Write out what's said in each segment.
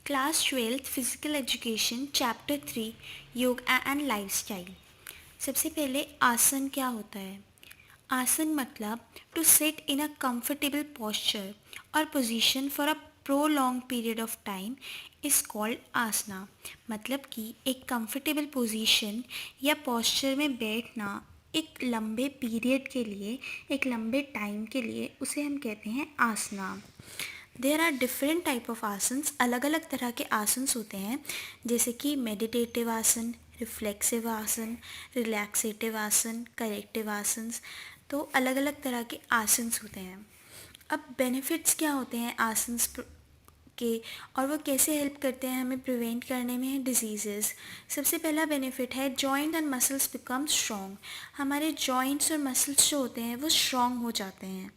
Class 12th physical education chapter 3 yoga and lifestyle. सबसे पहले आसन क्या होता है। आसन मतलब to sit in a comfortable posture और position for a prolong period of time is called asana. मतलब कि एक कंफर्टेबल पोजीशन या पोस्चर में बैठना एक लंबे पीरियड के लिए, एक लंबे टाइम के लिए, उसे हम कहते हैं आसना। There are different type of asanas, अलग अलग तरह के आसन्स होते हैं, जैसे कि मेडिटेटिव आसन, रिफ्लेक्सिव आसन, रिलैक्सेटिव आसन, करेक्टिव आसन्स। तो अलग अलग तरह के आसन्स होते हैं। अब बेनिफिट्स क्या होते हैं आसन्स के, और वो कैसे हेल्प करते हैं हमें प्रिवेंट करने में डिजीज़ेस। सबसे पहला बेनिफिट है joint and muscles become strong. हमारे जॉइंट्स और मसल्स जो होते हैं वो स्ट्रॉन्ग हो जाते हैं।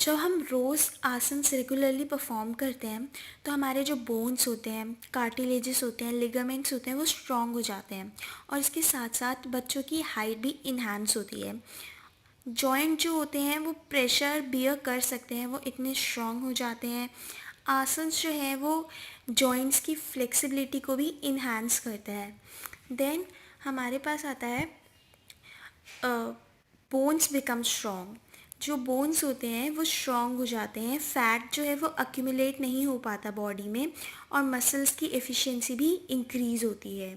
जब हम रोज़ आसन रेगुलरली परफॉर्म करते हैं तो हमारे जो बोन्स होते हैं, कार्टिलेजेस होते हैं, लिगामेंट्स होते हैं, वो स्ट्रॉन्ग हो जाते हैं। और इसके साथ साथ बच्चों की हाइट भी इन्हांस होती है। जॉइंट जो होते हैं वो प्रेशर बियर कर सकते हैं, वो इतने स्ट्रॉन्ग हो जाते हैं। आसन जो है वो जॉइंट्स की फ्लेक्सिबिलिटी को भी इन्हांस करता है। देन हमारे पास आता है बोन्स बिकम स्ट्रॉन्ग। जो बोन्स होते हैं वो स्ट्रॉन्ग हो जाते हैं, फैट जो है वो अक्यूमुलेट नहीं हो पाता बॉडी में, और मसल्स की एफिशिएंसी भी इंक्रीज़ होती है।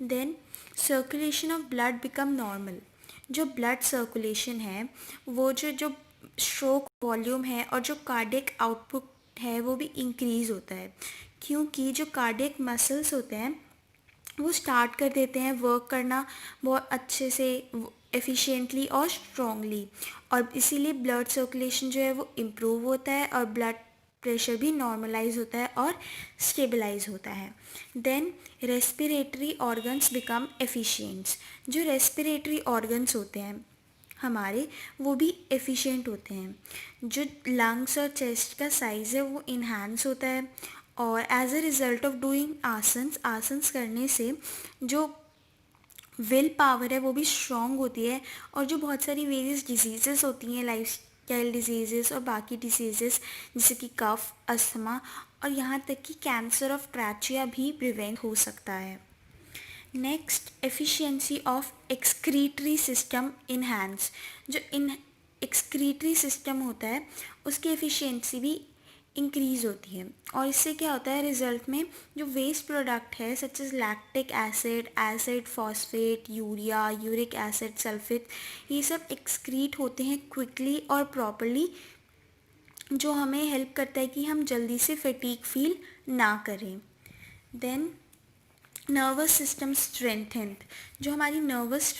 Then circulation of blood become normal. जो ब्लड सर्कुलेशन है वो जो स्ट्रोक वॉल्यूम है और जो कार्डियक आउटपुट है वो भी इंक्रीज़ होता है, क्योंकि जो कार्डियक मसल्स होते हैं वो स्टार्ट कर देते हैं वर्क करना बहुत अच्छे से, एफिशिएंटली और स्ट्रॉन्गली, और इसीलिए ब्लड सर्कुलेशन जो है वो इम्प्रूव होता है और ब्लड प्रेशर भी नॉर्मलाइज होता है और स्टेबलाइज होता है। Then respiratory organs become efficients. जो रेस्पिरेटरी ऑर्गन्स होते हैं हमारे वो भी एफिशिएंट होते हैं। जो लंग्स और चेस्ट का साइज़ है वो इन्हांस होता है, और as a result of doing asanas करने से जो विल पावर है वो भी स्ट्रॉन्ग होती है। और जो बहुत सारी वेरियस डिजीज़ेस होती हैं, लाइफ स्टाइल डिजीज़ेस और बाकी डिजीज़ेस जैसे कि कफ, अस्थमा और यहाँ तक कि कैंसर ऑफ ट्रैचिया भी प्रिवेंट हो सकता है। Next, efficiency of excretory system enhance. जो इन एक्सक्रीटरी सिस्टम होता है उसकी एफिशिएंसी भी इंक्रीज़ होती है, और इससे क्या होता है रिज़ल्ट में जो वेस्ट प्रोडक्ट है such as lactic acid, acid phosphate, urea, uric acid, sulphate, ये सब एक्सक्रीट होते हैं क्विकली और प्रॉपरली, जो हमें हेल्प करता है कि हम जल्दी से फटीग फील ना करें। Then nervous system strengthened. जो हमारी नर्वस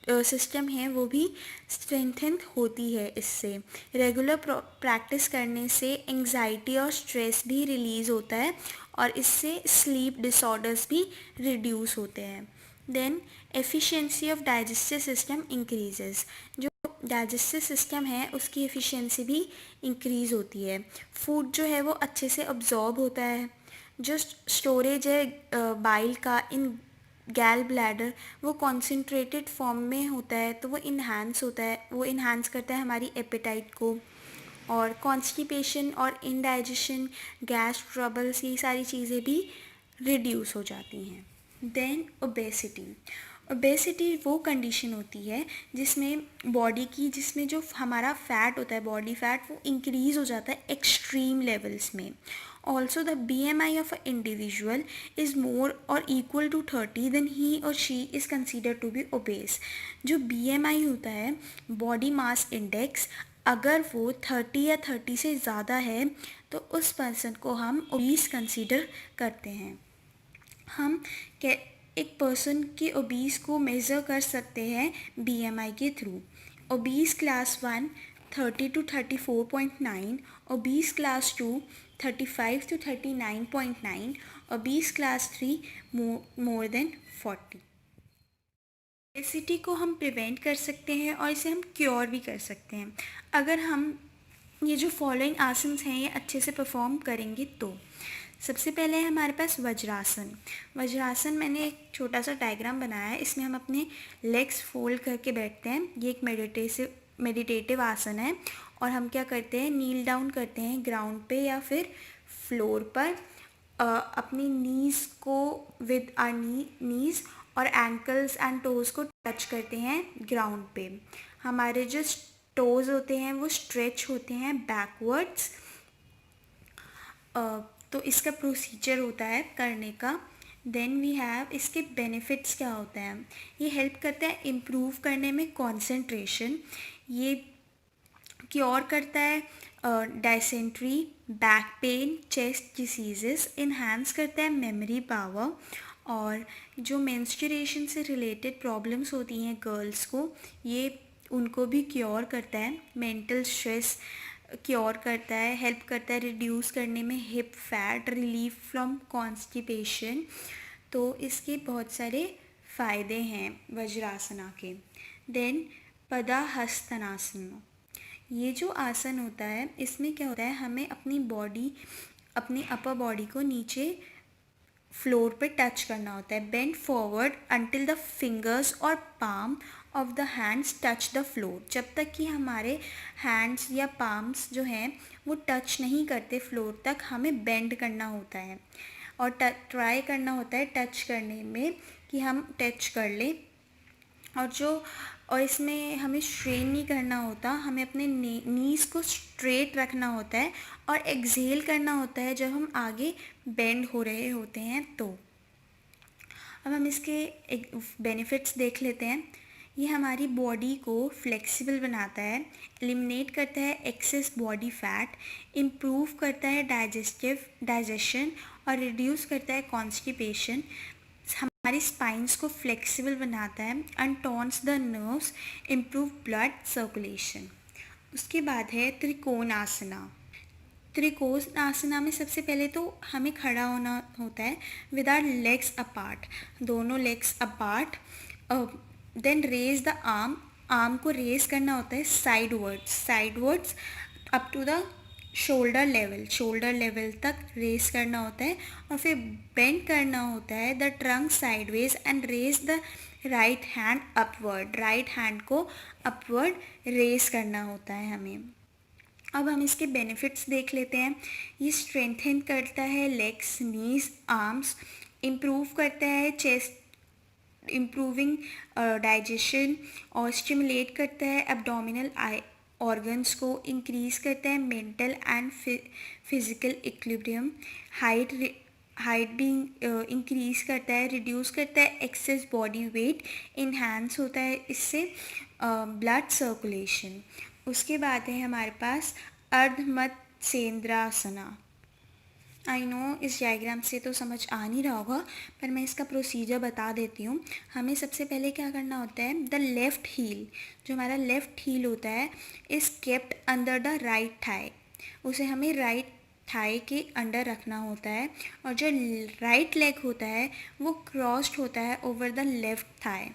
सिस्टम है वो भी स्ट्रेंथेंड होती है इससे। रेगुलर प्रैक्टिस करने से एंग्जाइटी और स्ट्रेस भी रिलीज़ होता है, और इससे स्लीप डिसऑर्डर्स भी रिड्यूस होते हैं। Then efficiency of digestive system increases. जो डाइजेस्टिव सिस्टम है उसकी एफिशिएंसी भी इंक्रीज़ होती है। फूड जो है वो अच्छे से अब्जॉर्ब होता है। जो स्टोरेज है बाइल का इन गैल ब्लैडर, वो कॉन्सेंट्रेटेड फॉर्म में होता है, तो वो इन्हांस होता है, वो इन्हांस करता है हमारी एपेटाइट को। और कॉन्स्टिपेशन और इनडाइजेशन, गैस ट्रबल्स, ये सारी चीज़ें भी रिड्यूस हो जाती हैं। Then obesity. ओबेसिटी वो कंडीशन होती है जिसमें बॉडी की, जिसमें जो हमारा फैट होता है, बॉडी फैट, वो इंक्रीज़ हो जाता है एक्सट्रीम लेवल्स में। Also the BMI of a individual is more और इक्वल टू 30 देन ही और she is considered to be obese. जो BMI होता है, बॉडी मास इंडेक्स, अगर वो 30 या 30 से ज़्यादा है तो उस पर्सन को हम ओबीस कंसीडर करते हैं। हम एक पर्सन के ओबीस को मेज़र कर सकते हैं BMI के through. Obese class 1 30 to 34.9, obese class 2 35 to 39.9, obese class 3 more than 40। Obesity को हम प्रिवेंट कर सकते हैं और इसे हम क्योर भी कर सकते हैं अगर हम ये जो फॉलोइंग आसन्स हैं ये अच्छे से परफॉर्म करेंगे तो। सबसे पहले है हमारे पास वज्रासन। वज्रासन मैंने एक छोटा सा डायग्राम बनाया है, इसमें हम अपने लेग्स फोल्ड करके बैठते हैं। ये एक मेडिटेटिव आसन है, और हम क्या करते हैं, नील डाउन करते हैं ग्राउंड पे या फिर फ्लोर पर, अपनी नीज़ को विद आर नीज़ और एंकल्स एंड टोज़ को टच करते हैं ग्राउंड पे। हमारे जो टोज़ होते हैं वो स्ट्रेच होते हैं बैकवर्ड्स। तो इसका प्रोसीजर होता है करने का। देन वी हैव इसके बेनिफिट्स क्या होते हैं। ये हेल्प करता है इम्प्रूव करने में कंसंट्रेशन, ये क्योर करता है dysentery, back pain, chest diseases, enhance करता है मेमोरी पावर, और जो मेंस्ट्रुएशन से रिलेटेड प्रॉब्लम्स होती हैं गर्ल्स को, ये उनको भी क्योर करता है। मेंटल स्ट्रेस क्योर करता है, हेल्प करता है रिड्यूस करने में hip fat, relief from constipation. तो इसके बहुत सारे फ़ायदे हैं वज्रासना के। देन पदाहस्तनासना, ये जो आसन होता है इसमें क्या होता है, हमें अपनी बॉडी, अपनी अपर बॉडी को नीचे फ्लोर पे टच करना होता है। Bend forward until the fingers और palm of the hands touch the floor, जब तक कि हमारे हैंड्स या पाम्स जो हैं वो टच नहीं करते फ्लोर तक, हमें बेंड करना होता है और ट्राई करना होता है टच करने में कि हम टच कर लें। और इसमें हमें स्ट्रेन नहीं करना होता, हमें अपने नीज़ को स्ट्रेट रखना होता है और एक्सहेल करना होता है जब हम आगे बेंड हो रहे होते हैं। तो अब हम इसके एक बेनिफिट्स देख लेते हैं। ये हमारी बॉडी को फ्लेक्सिबल बनाता है, एलिमिनेट करता है एक्सेस बॉडी फैट, इम्प्रूव करता है डाइजेशन और रिड्यूस करता है कॉन्स्टिपेशन, हमारी स्पाइंस को फ्लेक्सिबल बनाता है, untones the nerves, improve blood circulation. उसके बाद है त्रिकोणासना। त्रिकोणासना में सबसे पहले तो हमें खड़ा होना होता है विद आवर लेग्स अपार्ट, दोनों legs apart. Then raise the arm को रेज करना होता है sidewards up to the shoulder level तक रेज करना होता है, और फिर बेंड करना होता है the trunk sideways and raise the right hand upward, right hand को अपवर्ड रेज करना होता है हमें। अब हम इसके बेनिफिट्स देख लेते हैं। ये स्ट्रेंथन करता है लेग्स, नीज, आर्म्स, इम्प्रूव करता है चेस्ट, इम्प्रूविंग डाइजेशन, और स्टिमुलेट करता है एब्डोमिनल ऑर्गन्स को, इंक्रीज़ करता है mental and physical equilibrium, height भी इंक्रीज़ करता है, रिड्यूस करता है एक्सेस बॉडी वेट, इन्हांस होता है इससे ब्लड सर्कुलेशन। उसके बाद है हमारे पास अर्धमत्स्येंद्रासना। आई नो इस डायग्राम से तो समझ आ नहीं रहा होगा, पर मैं इसका प्रोसीजर बता देती हूँ। हमें सबसे पहले क्या करना होता है, द लेफ़्ट हील, जो हमारा लेफ़्ट हील होता है, is kept under the right thigh, उसे हमें राइट थाई के अंडर रखना होता है, और जो राइट लेग होता है वो क्रॉस्ड होता है over the left thigh.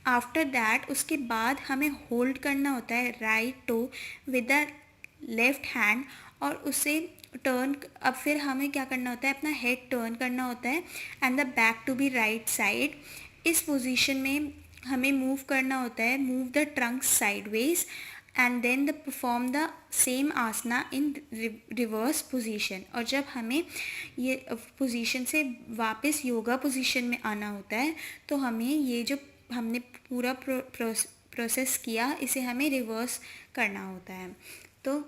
After that उसके बाद हमें होल्ड करना होता है right toe with the left hand, और उसे टर्न, अब फिर हमें क्या करना होता है, अपना हेड टर्न करना होता है and the back to be right side. इस पोजीशन में हमें मूव करना होता है, move the trunk sideways and then the perform the same asana in reverse position. और जब हमें ये पोजीशन से वापस योगा पोजीशन में आना होता है, तो हमें ये जो हमने पूरा प्रोसेस किया, इसे हमें रिवर्स करना होता है। तो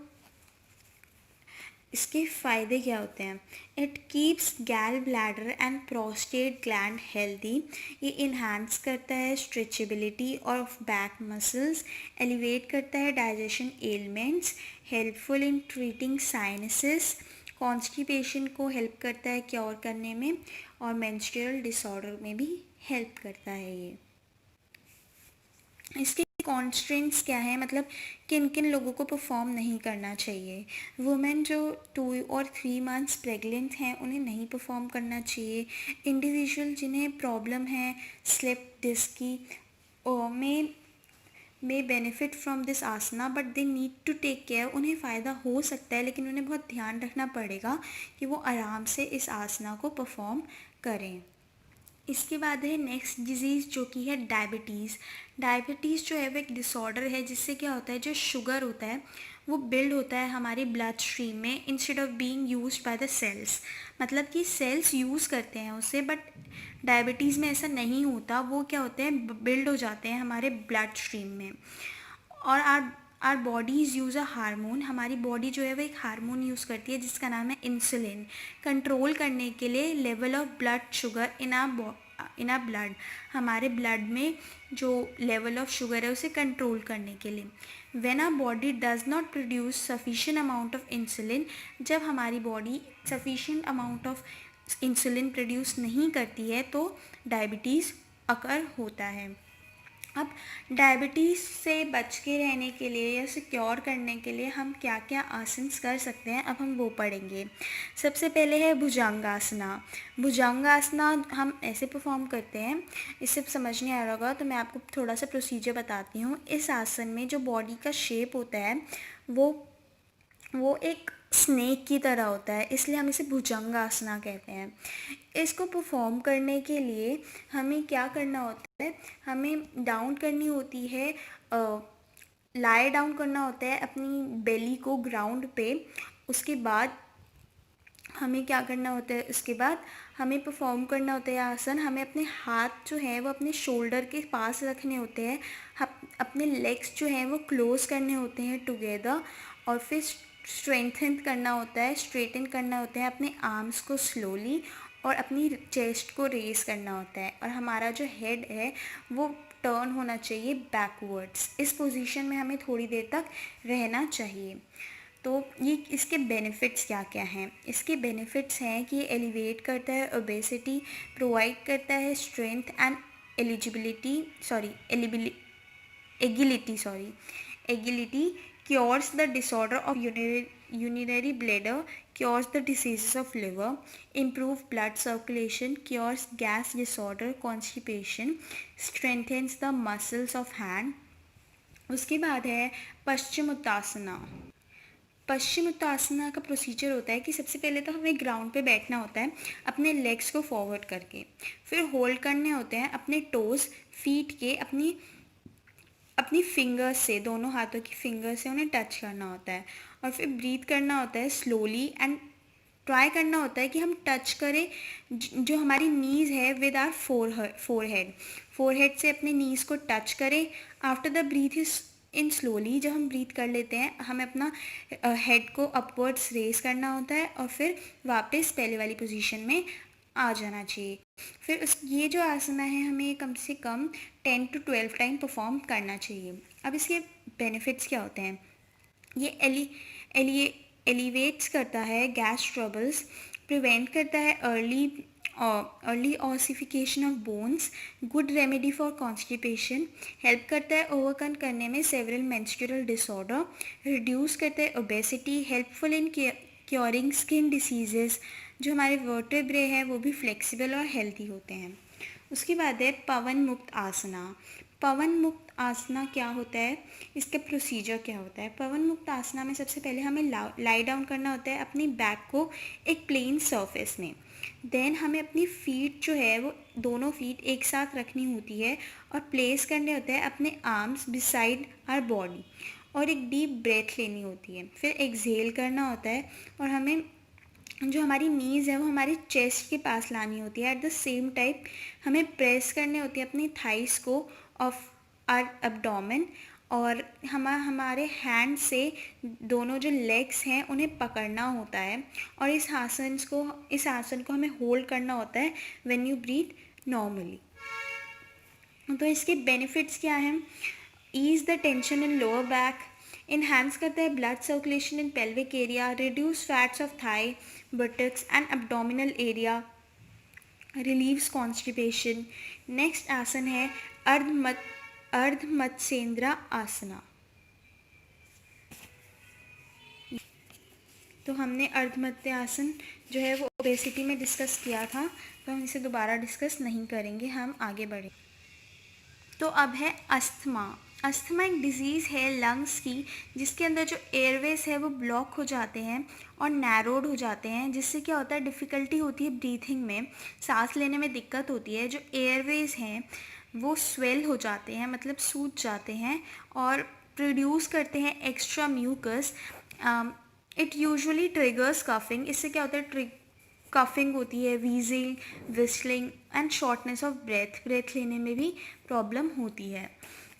इसके फ़ायदे क्या होते हैं, इट कीप्स गैल bladder and prostate gland healthy, ये इन्हांस करता है stretchability of back muscles, elevate करता है digestion elements, helpful in treating sinuses, constipation को हेल्प करता है क्योर करने में, और मेंस्ट्रुअल डिसऑर्डर में भी हेल्प करता है ये। इसके कॉन्स्ट्रेंट्स क्या है, मतलब किन किन लोगों को परफॉर्म नहीं करना चाहिए। वुमेन जो 2 और 3 मंथ्स प्रेग्नेंट हैं उन्हें नहीं परफॉर्म करना चाहिए। इंडिविजुअल जिन्हें प्रॉब्लम है स्लिप डिस्क की may benefit from this asana but they need to take care, उन्हें फ़ायदा हो सकता है लेकिन उन्हें बहुत ध्यान रखना पड़ेगा कि वो आराम से इस आसना को परफॉर्म करें। इसके बाद है नेक्स्ट डिज़ीज़ जो कि है डायबिटीज़। डायबिटीज़ जो है वो एक डिसऑर्डर है जिससे क्या होता है, जो शुगर होता है वो बिल्ड होता है हमारे ब्लड स्ट्रीम में instead of being used by the cells. मतलब कि सेल्स यूज़ करते हैं उसे, बट डायबिटीज़ में ऐसा नहीं होता, वो क्या होते हैं, बिल्ड हो जाते हैं हमारे ब्लड स्ट्रीम में। और our bodies use a hormone, हमारी बॉडी जो है वो एक हार्मोन यूज़ करती है जिसका नाम है इंसुलिन, कंट्रोल करने के लिए level of blood sugar in a blood, हमारे ब्लड में जो लेवल ऑफ शुगर है उसे कंट्रोल करने के लिए। When our body does not produce sufficient amount of insulin, जब हमारी body sufficient amount of insulin produce नहीं करती है तो डायबिटीज़ अकर होता है। अब डायबिटीज़ से बच के रहने के लिए या सिक्योर करने के लिए हम क्या क्या आसन कर सकते हैं, अब हम वो पढ़ेंगे। सबसे पहले है भुजंगासना। भुजंगासना हम ऐसे परफॉर्म करते हैं, इससे समझ नहीं आ रहा होगा तो मैं आपको थोड़ा सा प्रोसीजर बताती हूँ। इस आसन में जो बॉडी का शेप होता है वो एक स्नेक की तरह होता है, इसलिए हम इसे भुजंगासना कहते हैं। इसको परफॉर्म करने के लिए हमें क्या करना होता है, हमें डाउन करनी होती है, लाई डाउन करना होता है अपनी बेली को ग्राउंड पे। उसके बाद हमें क्या करना होता है, उसके बाद हमें परफॉर्म करना होता है आसन। हमें अपने हाथ जो है वो अपने शोल्डर के पास रखने होते हैं, अपने लेग्स जो हैं वो क्लोज करने होते हैं टुगेदर, और फिर स्ट्रेंथन करना होता है, स्ट्रेटन करना होता है अपने आर्म्स को स्लोली, और अपनी चेस्ट को रेस करना होता है, और हमारा जो हेड है वो टर्न होना चाहिए बैकवर्ड्स। इस पोजीशन में हमें थोड़ी देर तक रहना चाहिए। तो ये इसके बेनिफिट्स क्या क्या हैं, इसके बेनिफिट्स हैं कि ये एलिवेट करता है ओबेसिटी, प्रोवाइड करता है strength and agility, cures the disorder of urinary bladder, cures the diseases of liver, improve blood circulation, cures gas disorder, constipation, strengthens the muscles of hand। उसके बाद है पश्चिमोत्तासना। पश्चिमोत्तासना का प्रोसीजर होता है कि सबसे पहले तो हमें ग्राउंड पे बैठना होता है अपने लेग्स को फॉरवर्ड करके, फिर होल्ड करने होते हैं अपने टोज़ फीट के, अपनी अपनी फिंगर्स से, दोनों हाथों की फिंगर्स से उन्हें टच करना होता है, और फिर ब्रीथ करना होता है स्लोली, एंड ट्राई करना होता है कि हम टच करें जो हमारी नीज़ है विद आर फोरहेड से अपने नीज़ को टच करें। After the breath is in slowly, जब हम ब्रीथ कर लेते हैं हमें अपना हेड को अपवर्ड्स रेस करना होता है, और फिर वापस पहले वाली पोजीशन में आ जाना चाहिए। फिर ये जो आसना है हमें कम से कम 10 to 12 टाइम परफॉर्म करना चाहिए। अब इसके बेनिफिट्स क्या होते हैं, ये एलिवेट्स करता है गैस ट्रबल्स, प्रिवेंट करता है early ossification of bones, good remedy for constipation, help करता है ओवरकम करने में सेवरल मेंस्ट्रुअल डिसऑर्डर, रिड्यूस करता है obesity, helpful in curing skin diseases, जो हमारे वर्टेब्रे हैं वो भी फ्लेक्सिबल और हेल्दी होते हैं। उसके बाद है पवन मुक्त आसना। पवन मुक्त आसना क्या होता है, इसका प्रोसीजर क्या होता है। पवन मुक्त आसना में सबसे पहले हमें लाई डाउन करना होता है अपनी बैक को एक प्लेन सरफेस में। देन हमें अपनी फीट जो है वो दोनों फीट एक साथ रखनी होती है, और प्लेस करने होते हैं अपने आर्म्स बिसाइड आवर बॉडी, और एक डीप ब्रेथ लेनी होती है। फिर एक्सहेल करना होता है, और हमें जो हमारी नीज़ है वो हमारी चेस्ट के पास लानी होती है। एट द सेम टाइम हमें प्रेस करने होती है अपनी थाइस को ऑफ आर एब्डोमेन, और हमारे हैंड से दोनों जो लेग्स हैं उन्हें पकड़ना होता है, और इस आसन को हमें होल्ड करना होता है व्हेन यू ब्रीथ नॉर्मली। तो इसके बेनिफिट्स क्या हैं, ease the tension in lower back, enhance करता है blood circulation in pelvic area, reduce fats of thigh, buttocks and abdominal area, relieves constipation. Next आसन है अर्धमत्स्येंद्र आसना। तो हमने अर्धमत्स्य आसन जो है वो ओबेसिटी में डिस्कस किया था, तो हम इसे दोबारा डिस्कस नहीं करेंगे, हम आगे बढ़ें। तो अब है अस्थमा। अस्थमा एक डिज़ीज़ है लंग्स की, जिसके अंदर जो एयरवेज है वो ब्लॉक हो जाते हैं और नैरोड हो जाते हैं, जिससे क्या होता है, डिफ़िकल्टी होती है ब्रीथिंग में, सांस लेने में दिक्कत होती है। जो एयरवेज हैं वो स्वेल हो जाते हैं, मतलब सूज जाते हैं, और प्रोड्यूस करते हैं extra mucus. It usually triggers coughing. इससे क्या होता है, कफिंग होती है, wheezing, whistling and shortness of breath. Breath लेने में भी प्रॉब्लम होती है.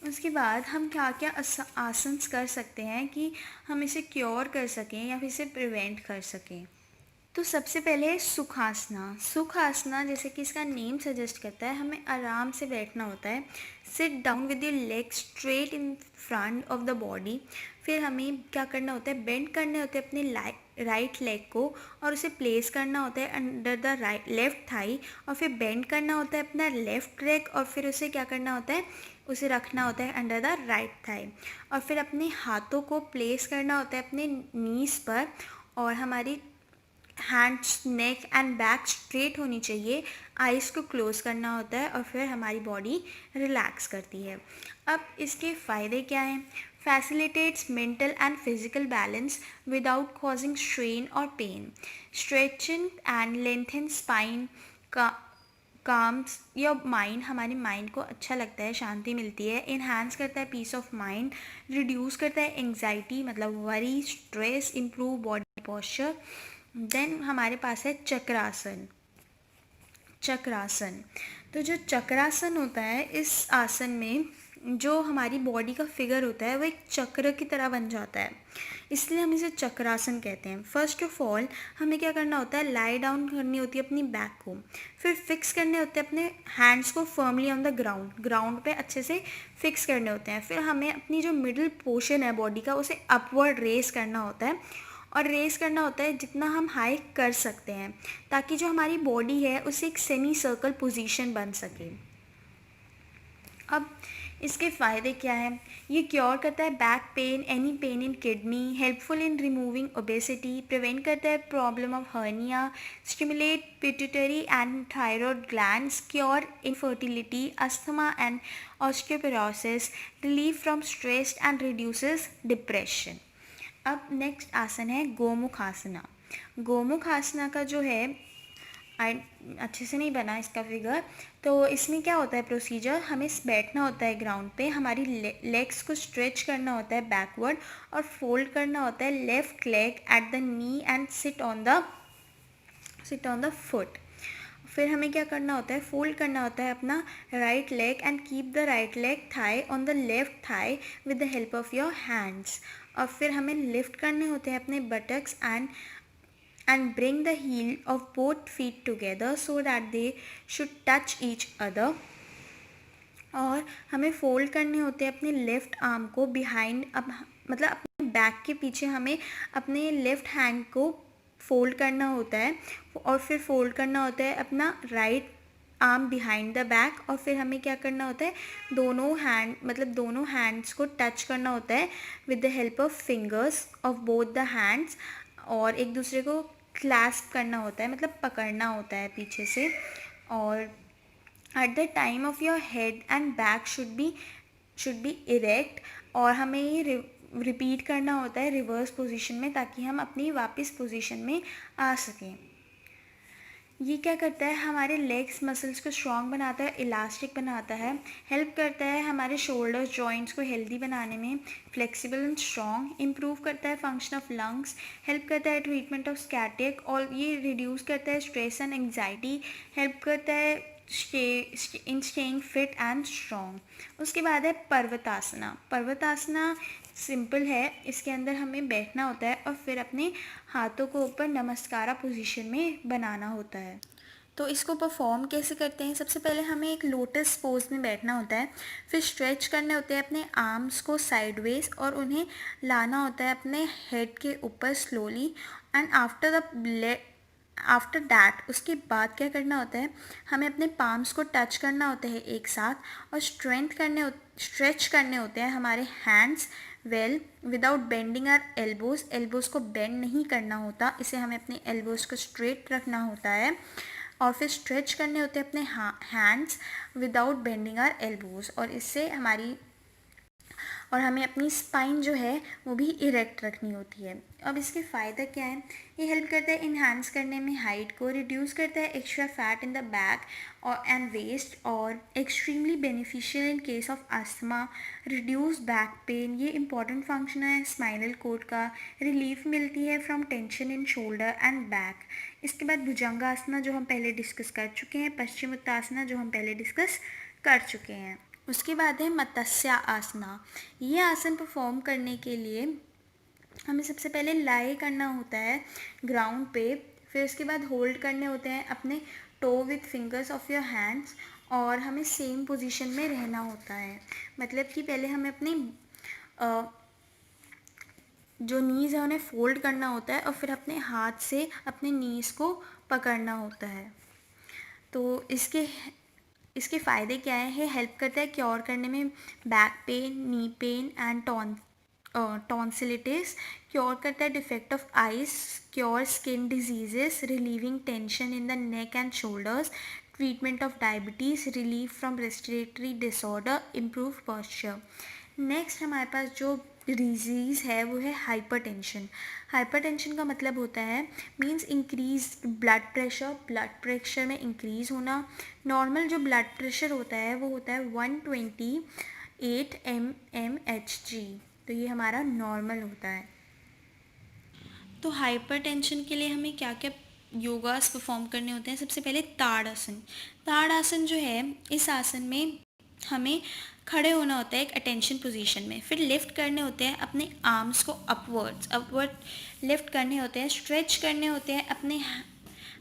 उसके बाद हम क्या क्या आसन्स कर सकते हैं कि हम इसे क्योर कर सकें या फिर इसे प्रिवेंट कर सकें. तो सबसे पहले है सुखासना. सुखासना जैसे कि इसका नेम सजेस्ट करता है, हमें आराम से बैठना होता है. Sit down with your leg straight in front of the body. फिर हमें क्या करना होता है, बेंड करने होते हैं अपने राइट लेग को और उसे प्लेस करना होता है under the right left thigh. और फिर बेंड करना होता है अपना लेफ्ट लेग और फिर उसे क्या करना होता है, उसे रखना होता है अंडर द राइट थाई. और फिर अपने हाथों को प्लेस करना होता है अपने नीज पर और हमारी hands, neck and back straight होनी चाहिए. आइज़ को क्लोज़ करना होता है और फिर हमारी बॉडी रिलैक्स करती है. अब इसके फ़ायदे क्या हैं. Facilitates mental and physical balance without causing strain और pain. Stretching and lengthen spine का काम्स योर माइंड. हमारे माइंड को अच्छा लगता है, शांति मिलती है. इन्हांस करता है पीस ऑफ माइंड. रिड्यूस करता है एंग्जाइटी मतलब worry, stress. Improve body posture. Then हमारे पास है चक्रासन. चक्रासन, तो जो चक्रासन होता है, इस आसन में जो हमारी बॉडी का फिगर होता है वो एक चक्र की तरह बन जाता है, इसलिए हम इसे चक्रासन कहते हैं. फर्स्ट ऑफ ऑल हमें क्या करना होता है, लाई डाउन करनी होती है अपनी बैक को. फिर फिक्स करने होते हैं अपने हैंड्स को firmly on the ground. Ground पे अच्छे से फिक्स करने होते हैं. फिर हमें अपनी जो मिडिल पोर्शन है बॉडी का उसे अपवर्ड रेस करना होता है और रेस करना होता है जितना हम हाई कर सकते हैं, ताकि जो हमारी बॉडी है उसे एक सेमी सर्कल पोजीशन बन सके. अब इसके फ़ायदे क्या हैं. ये क्योर करता है back pain, any pain in kidney, helpful in removing obesity, prevent करता है problem of hernia, stimulate pituitary and thyroid glands, cure infertility, asthma and osteoporosis, relief from stress and reduces depression. अब next आसन है गोमुख आसना. गोमुख आसना का जो है, अच्छे से नहीं बना इसका फिगर, तो इसमें क्या होता है प्रोसीजर, हमें बैठना होता है ग्राउंड पे, हमारी लेग्स को स्ट्रेच करना होता है बैकवर्ड और फोल्ड करना होता है left leg at the knee and sit on the foot. फिर हमें क्या करना होता है, फोल्ड करना होता है अपना right leg and keep the right leg thigh on the left thigh with the help of your hands. और फिर हमें लिफ्ट करने होते हैं अपने buttocks and bring the heel of both feet together so that they should touch each other. और हमें fold करने होते हैं अपने लेफ़्ट आर्म को बिहाइंड, मतलब अपने बैक के पीछे हमें अपने लेफ़्ट हैंड को फोल्ड करना होता है और फिर फोल्ड करना होता है अपना right arm behind the back. और फिर हमें क्या करना होता है, दोनों हैंड्स को टच करना होता है with the help of fingers of both the hands और एक दूसरे को क्लैस्प करना होता है, मतलब पकड़ना होता है पीछे से. और at the time of your head and back should be erect. और हमें ये रिपीट करना होता है रिवर्स पोजीशन में, ताकि हम अपनी वापस पोजीशन में आ सकें. ये क्या करता है, हमारे लेग्स मसल्स को स्ट्रॉन्ग बनाता है, इलास्टिक बनाता है, हेल्प करता है हमारे शोल्डर्स जॉइंट्स को हेल्दी बनाने में, फ्लेक्सिबल एंड स्ट्रॉन्ग, इम्प्रूव करता है फंक्शन ऑफ लंग्स, हेल्प करता है ट्रीटमेंट ऑफ स्कैटिक, और ये रिड्यूस करता है स्ट्रेस एंड एंग्जाइटी, हेल्प करता है इन स्टेइंग फिट एंड स्ट्रॉन्ग. उसके बाद है पर्वतासना. पर्वतासना सिंपल है, इसके अंदर हमें बैठना होता है और फिर अपने हाथों को ऊपर नमस्कारा पोजीशन में बनाना होता है. तो इसको परफॉर्म कैसे करते हैं, सबसे पहले हमें एक लोटस पोज में बैठना होता है, फिर स्ट्रेच करने होते हैं अपने आर्म्स को साइडवेज और उन्हें लाना होता है अपने हेड के ऊपर स्लोली. एंड आफ्टर दैट उसके बाद क्या करना होता है, हमें अपने पाम्स को टच करना होता है एक साथ और स्ट्रेच करने होते हैं हमारे hands well without bending our elbows को बेंड नहीं करना होता, इसे हमें अपने एल्बोज़ को स्ट्रेट रखना होता है. और फिर स्ट्रेच करने होते हैं अपने hands without bending our elbows, और इससे हमारी और हमें अपनी स्पाइन जो है वो भी इरेक्ट रखनी होती है। अब इसके फ़ायदा क्या है? ये हेल्प करता है इन्हांस करने में हाइट को, रिड्यूस करता है extra fat in the back और एंड वेस्ट, और extremely beneficial in case of asthma, reduce back pain. ये इंपॉर्टेंट फंक्शन है स्पाइनल कोड का। रिलीफ मिलती है from tension in shoulder and back. इसके बाद भुजंगासना जो हम पहले डिस्कस कर चुके हैं, पश्चिमोत्तासना जो हम पहले डिस्कस कर चुके हैं। उसके बाद है मत्स्य आसना। ये आसन परफॉर्म करने के लिए हमें सबसे पहले लाई करना होता है ग्राउंड पे, फिर उसके बाद होल्ड करने होते हैं अपने toe with fingers of your hands, और हमें सेम पोजीशन में रहना होता है। मतलब कि पहले हमें अपनी जो नीज़ है उन्हें फोल्ड करना होता है और फिर अपने हाथ से अपने नीज़ को पकड़ना होता है। तो इसके फ़ायदे क्या है? ये हेल्प करता है क्योर करने में back pain, knee pain and tonsillitis, cure करता है defect of eyes, cure skin diseases, relieving tension in the neck and shoulders, treatment of diabetes, relief from respiratory disorder, improve posture. Next हमारे पास जो disease है वो है hypertension. Hypertension का मतलब होता है मींस इंक्रीज ब्लड प्रेशर में इंक्रीज़ होना। नॉर्मल जो ब्लड प्रेशर होता है वो होता है 128 mmHg, तो ये हमारा नॉर्मल होता है। तो हाइपरटेंशन के लिए हमें क्या क्या योगास परफॉर्म करने होते हैं? सबसे पहले ताड़ासन। ताड़ासन जो है, इस आसन में हमें खड़े होना होता है एक अटेंशन पोजीशन में, फिर लिफ्ट करने होते हैं अपने आर्म्स को अपवर्ड लिफ्ट करने होते हैं, स्ट्रेच करने होते हैं अपने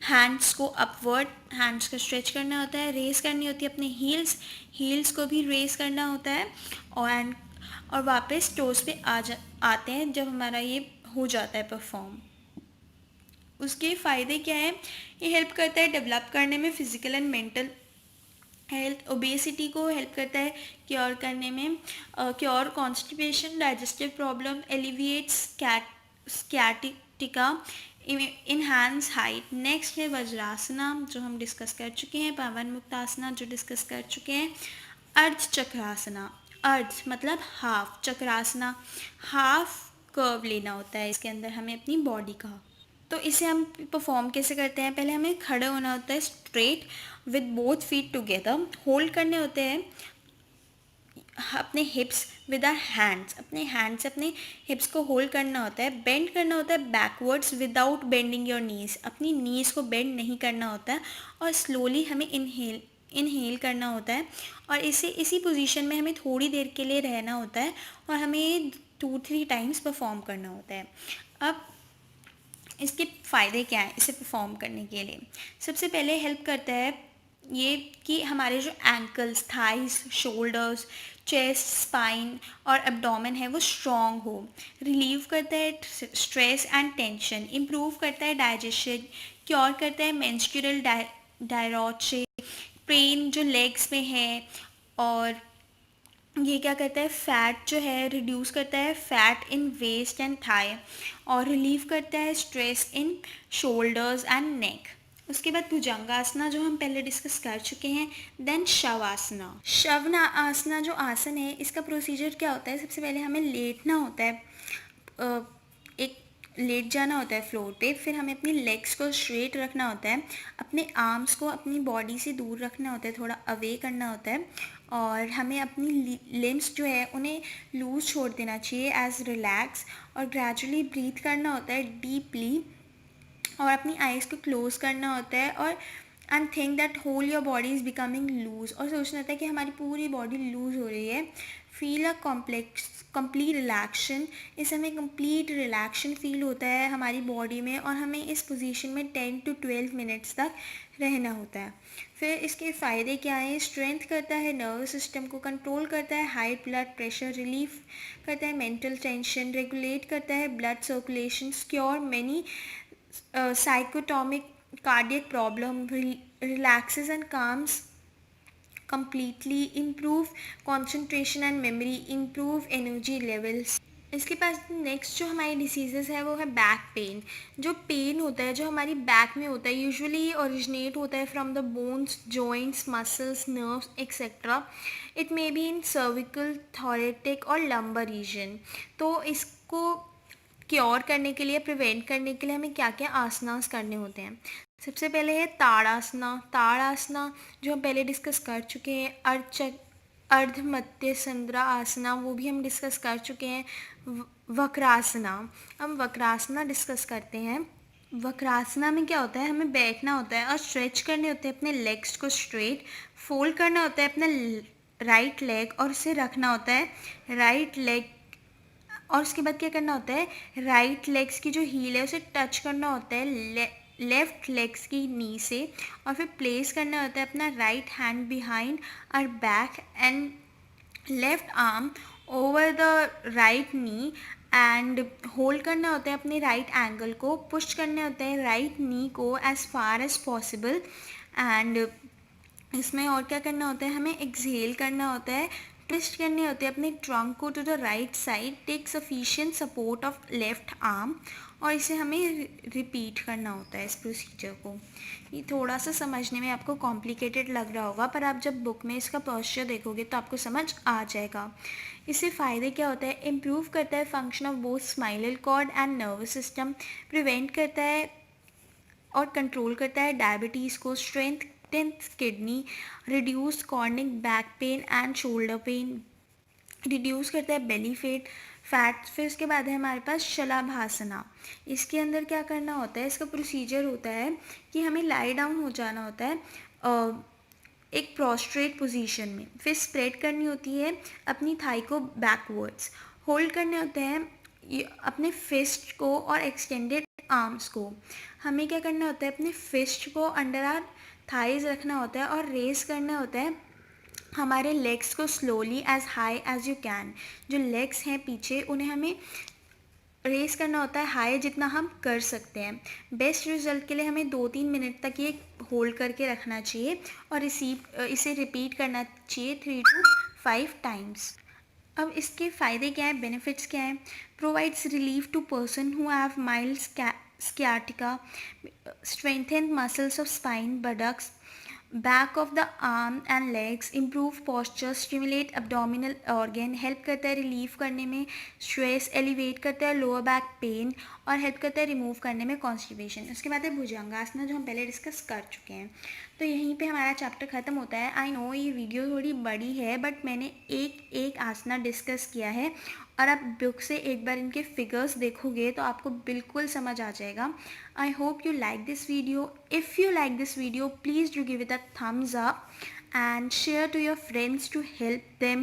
हैंड्स को अपवर्ड, हैंड्स को स्ट्रेच करना होता है, रेस करनी होती है अपने हील्स को भी रेस करना होता है, और वापस टोस पे आते हैं जब हमारा ये हो जाता है परफॉर्म। उसके फ़ायदे क्या है? ये हेल्प करता है डेवलप करने में physical and mental health, obesity को हेल्प करता है क्योर करने में, cure constipation, digestive problem, alleviates sciatica, enhance height. Next है वज्रासना जो हम डिस्कस कर चुके हैं, पवन मुक्तासना जो डिस्कस कर चुके हैं, अर्ध चक्रासना। अर्ध मतलब हाफ, चक्रासना हाफ कर्व लेना होता है इसके अंदर हमें अपनी बॉडी का। तो इसे हम परफॉर्म कैसे करते हैं? पहले हमें खड़े होना होता है straight with both feet together, hold करने होते हैं अपने हिप्स विद आर हैंड्स, अपने हैंड से अपने हिप्स को होल्ड करना होता है, बेंड करना होता है backwards without bending your knees, अपनी नीज़ को बेंड नहीं करना होता है, और स्लोली हमें इनहेल करना होता है, और इसी पोजीशन में हमें थोड़ी देर के लिए रहना होता है, और हमें 2-3 टाइम्स परफॉर्म करना होता है। अब इसके फ़ायदे क्या हैं इसे परफॉर्म करने के लिए? सबसे पहले हेल्प करता है ये कि हमारे जो ankles, thighs, shoulders, chest, spine और एब्डोमेन है वो स्ट्रॉन्ग हो। रिलीव करता है स्ट्रेस एंड टेंशन, इम्प्रूव करता है डाइजेशन, क्योर करता है मेंस्ट्रुअल डायरोचे, पेन जो लेग्स में है, और ये क्या करता है फ़ैट जो है रिड्यूस करता है, fat in waist and thigh, और रिलीव करता है stress in shoulders and neck. उसके बाद भुजंगासना जो हम पहले डिस्कस कर चुके हैं। देन शवासना। शवना आसना जो आसन है इसका प्रोसीजर क्या होता है? सबसे पहले हमें लेटना होता है, एक लेट जाना होता है फ्लोर पे, फिर हमें अपनी लेग्स को स्ट्रेट रखना होता है, अपने आर्म्स को अपनी बॉडी से दूर रखना होता है, थोड़ा अवे करना होता है, और हमें अपनी लिम्स जो है उन्हें लूज छोड़ देना चाहिए एज रिलैक्स, और ग्रेजुअली ब्रीथ करना होता है डीपली, और अपनी आइज़ को क्लोज करना होता है, और and think that whole your body is becoming loose, और सोचना होता है कि हमारी पूरी बॉडी लूज हो रही है। Feel a complete रिलैक्शन। इस समय कंप्लीट रिलैक्शन फील होता है हमारी बॉडी में, और हमें इस पोजीशन में 10 to 12 मिनट्स तक रहना होता है। फिर इसके फ़ायदे क्या हैं? स्ट्रेंथ करता है नर्वस सिस्टम को, कंट्रोल करता है हाई ब्लड प्रेशर, रिलीफ करता है मेंटल टेंशन, रेगुलेट करता है blood circulation, cure many psychotomic cardiac problem, relaxes and calms completely, improve concentration and memory, improve energy levels. इसके पास नेक्स्ट जो हमारी डिसीजेज़ है वो है बैक पेन। जो पेन होता है जो हमारी बैक में होता है यूजुअली ओरिजिनेट होता है from the bones, joints, muscles, nerves etcetera. It may be in cervical, thoracic और लंबर रीजन। तो इसको क्योर करने के लिए, प्रिवेंट करने के लिए हमें क्या क्या आसनास करने होते हैं। सबसे पहले है ताड़ासना। ताड़ासना जो हम पहले डिस्कस कर चुके हैं। अर्ध मत्स्य संद्रा आसना, वो भी हम डिस्कस कर चुके हैं। वक्रासना, हम वक्रासना डिस्कस करते हैं। वक्रासना में क्या होता है, हमें बैठना होता है और स्ट्रेच करने होते हैं अपने लेग्स को स्ट्रेट, फोल्ड करना होता है अपना राइट लेग और उसे रखना होता है राइट लेग। और उसके बाद क्या करना होता है, राइट लेग्स की जो हील है उसे टच करना होता है लेफ्ट लेग्स की नी से, और फिर प्लेस करना होता है अपना right hand behind our back and left arm over the right knee, and hold करना होता है अपने राइट एंगल को, पुश करने होते हैं राइट नी को as far as possible. And इसमें और क्या करना होता है, हमें एक्सहेल करना होता है, ट्विस्ट करने होते हैं अपने ट्रंक को to the right side, take sufficient support of left arm, और इसे हमें रिपीट करना होता है इस प्रोसीजर को। ये थोड़ा सा समझने में आपको कॉम्प्लिकेटेड लग रहा होगा, पर आप जब बुक में इसका पोस्चर देखोगे तो आपको समझ आ जाएगा। इससे फ़ायदे क्या होता है, इम्प्रूव करता है function of both spinal cord and nervous system, prevent करता है और कंट्रोल करता है डायबिटीज़ को, strength kidney, reduce chronic back pain and shoulder pain, reduce करता है बेली फैट। फिर उसके बाद है हमारे पास शलाभासना। इसके अंदर क्या करना होता है, इसका प्रोसीजर होता है कि हमें लाई डाउन हो जाना होता है एक प्रोस्ट्रेट पोजीशन में, फिर स्प्रेड करनी होती है अपनी थाई को बैकवर्ड्स, होल्ड करने होते हैं अपने फिस्ट को और एक्सटेंडेड आर्म्स को। हमें क्या करना होता है, अपने फिस्ट को अंडर आर थाइज रखना होता है और रेस करना होता है हमारे लेग्स को slowly as high as you can. जो लेग्स हैं पीछे उन्हें हमें रेस करना होता है हाई जितना हम कर सकते हैं। बेस्ट रिजल्ट के लिए हमें 2-3 मिनट तक ये होल्ड करके रखना चाहिए और इसे रिपीट करना चाहिए 3 to 5 टाइम्स। अब इसके फ़ायदे क्या हैं, बेनिफिट्स क्या हैं। Provides relief to person who have mild sciatica, strengthen muscles of spine, buttocks, back of the arm and legs, improve posture, stimulate abdominal organ, help करता है रिलीव करने में स्ट्रेस, एलिवेट करता है लोअर बैक पेन और help करता है remove करने में कॉन्स्टिपेशन। उसके बाद है भुजंगासना जो हम पहले डिस्कस कर चुके हैं। तो यहीं पे हमारा चैप्टर ख़त्म होता है। आई नो ये वीडियो थोड़ी बड़ी है बट मैंने एक एक आसना डिस्कस किया है और आप बुक से एक बार इनके फिगर्स देखोगे तो आपको बिल्कुल समझ आ जाएगा। I hope you like this video. If you like this video please do give it a thumbs up and share to your friends to help them.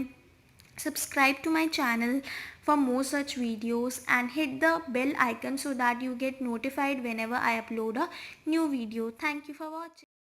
Subscribe to my channel for more such videos and hit the bell icon so that you get notified whenever I upload a new video. Thank you for watching.